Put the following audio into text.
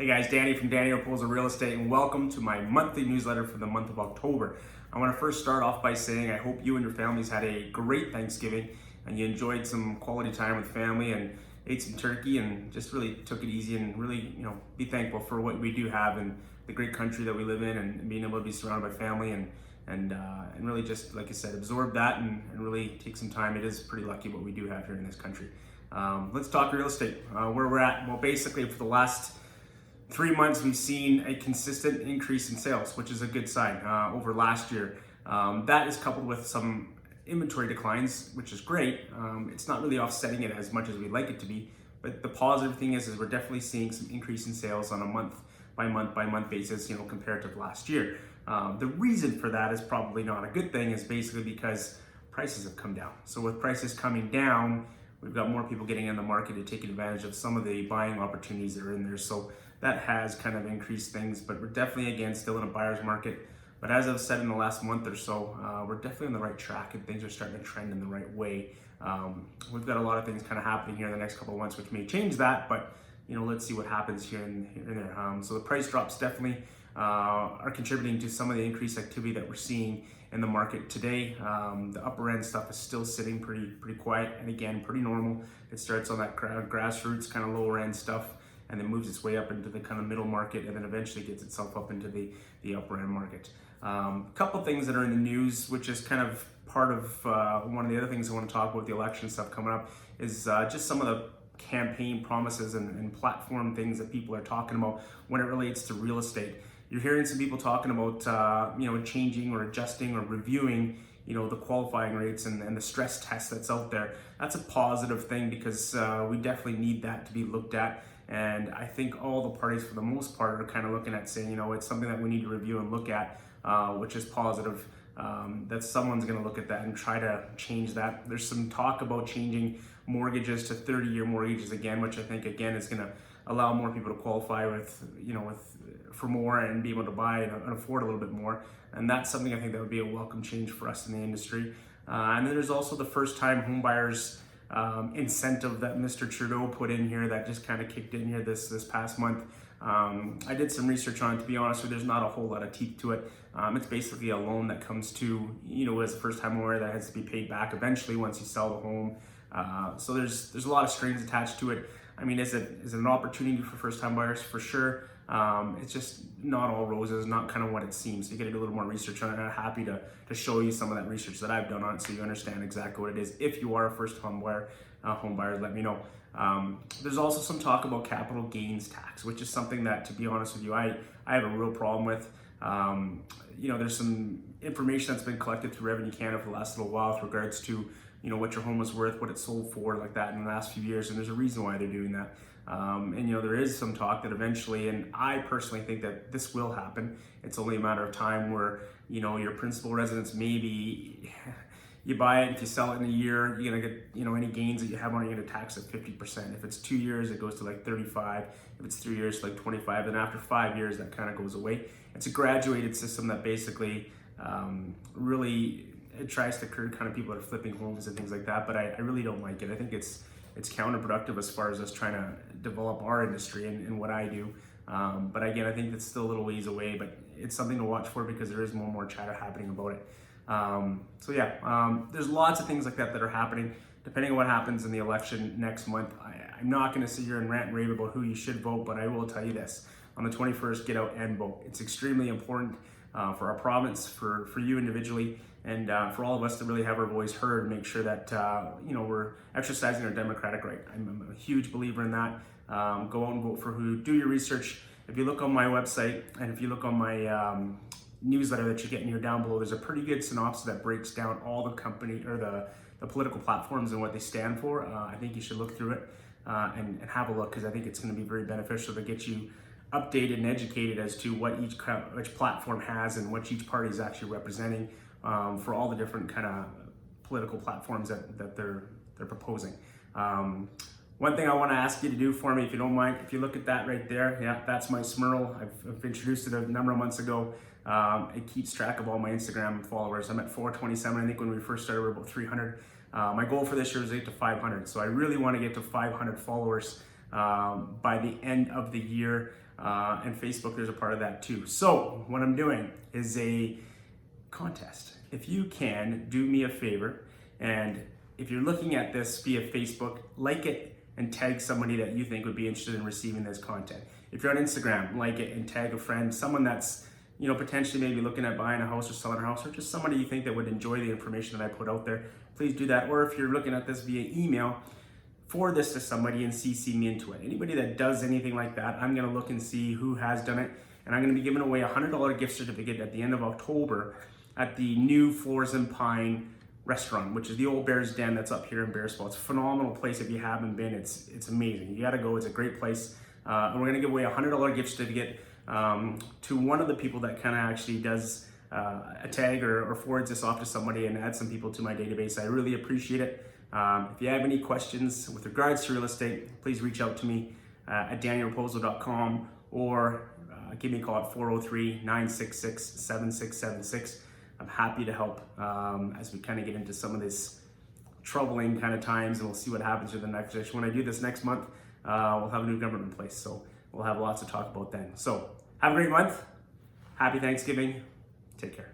Hey guys, Danny from Danny Raposo Real Estate, and welcome to my monthly newsletter for the month of October. I want to first start off by saying I hope you and your families had a great Thanksgiving and you enjoyed some quality time with family and ate some turkey and just really took it easy and really, be thankful for what we do have and the great country that we live in and being able to be surrounded by family and really just, like I said, absorb that and really take some time. It is pretty lucky what we do have here in this country. Let's talk real estate. Where we're at, well, basically for the last 3 months, we've seen a consistent increase in sales, which is a good sign over last year. That is coupled with some inventory declines, which is great. It's not really offsetting it as much as we'd like it to be, but the positive thing is we're definitely seeing some increase in sales on a month by month basis, compared to last year. The reason for that is probably not a good thing, is basically because prices have come down. So with prices coming down, we've got more people getting in the market to take advantage of some of the buying opportunities that are in there. So that has kind of increased things, but we're definitely, again, still in a buyer's market. But as I've said in the last month or so, we're definitely on the right track and things are starting to trend in the right way. We've got a lot of things kind of happening here in the next couple of months, which may change that, but let's see what happens here and there. So the price drops definitely are contributing to some of the increased activity that we're seeing in the market today. The upper end stuff is still sitting pretty quiet, and again, pretty normal. It starts on that grassroots kind of lower end stuff, and then moves its way up into the kind of middle market, and then eventually gets itself up into the upper end market. Couple things that are in the news, which is kind of part of one of the other things I want to talk about with the election stuff coming up, is just some of the campaign promises and platform things that people are talking about when it relates to real estate. You're hearing some people talking about changing or adjusting or reviewing the qualifying rates and the stress test that's out there. That's a positive thing because we definitely need that to be looked at. And I think all the parties, for the most part, are kind of looking at saying, it's something that we need to review and look at, which is positive. That someone's going to look at that and try to change that. There's some talk about changing mortgages to 30-year mortgages again, which I think again is going to allow more people to qualify for more and be able to buy and afford a little bit more. And that's something I think that would be a welcome change for us in the industry. And then there's also the first-time home buyers incentive that Mr. Trudeau put in here that just kind of kicked in here this past month. I did some research on it. To be honest with you, there's not a whole lot of teeth to it. It's basically a loan that comes to, as a first-time homeowner that has to be paid back eventually once you sell the home. So there's a lot of strings attached to it. I mean, is it an opportunity for first-time buyers? For sure. It's just not all roses, not kind of what it seems. You got to do a little more research on it, and I'm happy to show you some of that research that I've done on it so you understand exactly what it is. If you are a first home buyer, let me know. There's also some talk about capital gains tax, which is something that, to be honest with you, I have a real problem with. There's some information that's been collected through Revenue Canada for the last little while with regards to what your home was worth, what it sold for, like that in the last few years, and there's a reason why they're doing that. There is some talk that eventually, and I personally think that this will happen. It's only a matter of time where your principal residence, maybe you buy it, if you sell it in a year, you're gonna get any gains that you have on it, you're gonna tax it 50%. If it's 2 years, it goes to like 35. If it's 3 years, like 25. Then after 5 years, that kind of goes away. It's a graduated system that basically really it tries to curb kind of people that are flipping homes and things like that. But I really don't like it. I think it's counterproductive as far as us trying to develop our industry and what I do. But again, I think it's still a little ways away, but it's something to watch for because there is more and more chatter happening about it. There's lots of things like that are happening. Depending on what happens in the election next month, I'm not going to sit here and rant and rave about who you should vote, but I will tell you this. On the 21st, get out and vote. It's extremely important for our province, for you individually, and for all of us to really have our voice heard, make sure that we're exercising our democratic right. I'm a huge believer in that. Go out and vote for who. Do your research. If you look on my website and if you look on my newsletter that you get in here down below, there's a pretty good synopsis that breaks down all the company or the political platforms and what they stand for. I think you should look through it and have a look, because I think it's going to be very beneficial to get you updated and educated as to what each platform has and what each party is actually representing for all the different kind of political platforms that they're proposing. One thing I want to ask you to do for me, if you don't mind, if you look at that right there, yeah, that's my Smurl. I've introduced it a number of months ago. It keeps track of all my Instagram followers. I'm at 427. I think when we first started, we were about 300. My goal for this year is to get to 500. So I really want to get to 500 followers by the end of the year. and Facebook, there's a part of that too. So what I'm doing is a contest. If you can do me a favor, and if you're looking at this via Facebook, like it and tag somebody that you think would be interested in receiving this content. If you're on Instagram, like it and tag a friend, someone that's potentially maybe looking at buying a house or selling a house, or just somebody you think that would enjoy the information that I put out there. Please do that. Or if you're looking at this via email, forward this to somebody and CC me into it. Anybody that does anything like that, I'm gonna look and see who has done it, and I'm gonna be giving away a $100 gift certificate at the end of October at the new Floors and Pine restaurant, which is the old Bear's Den that's up here in Bearspaw. It's a phenomenal place. If you haven't been, it's amazing. You gotta go, it's a great place. And we're gonna give away a $100 gift certificate to one of the people that kind of actually does a tag or forwards this off to somebody and add some people to my database. I really appreciate it. If you have any questions with regards to real estate, please reach out to me at dannyraposo.com or give me a call at 403-966-7676. I'm happy to help as we kind of get into some of this troubling kind of times, and we'll see what happens with the next session. When I do this next month, we'll have a new government in place, so we'll have lots to talk about then. So have a great month. Happy Thanksgiving. Take care.